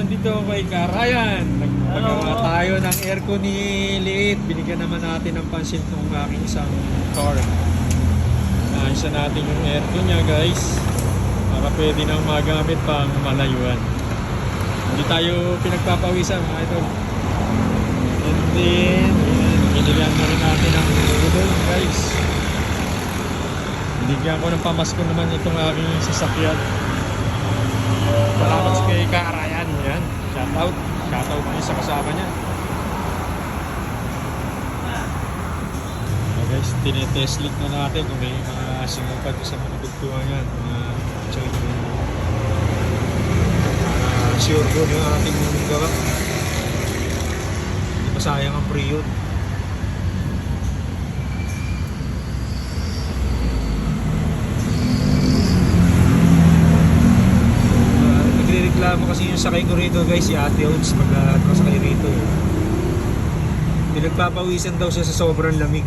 nandito ako kay Karayan. Nagpagawa tayo ng aircon ni Liit. Binigyan naman natin ng pansin ng aking isang car. Ayos na natin yung aircon niya, guys. Para pwede nang magamit pang malayuan. Hindi tayo pinagpapawisan, mga idol. And then, binigyan na rin natin ng gulong, guys. Binigyan ko ng pamasko naman itong aking sasakyan. Salamat sa kay Karayan. Yan. Shoutout. Shoutout niya sa kasama niya. So guys, tinetest leak na natin kung may mga sinupad sa mga dugtungan yan. Sure ko yung ating gawa. Hindi pa sayang ang pre-yun. Nagre-reklamo kasi yung sakay ko rito, guys, si Ate Oats pag sakay rito. Pinagpapawisan daw siya sa sobrang lamig.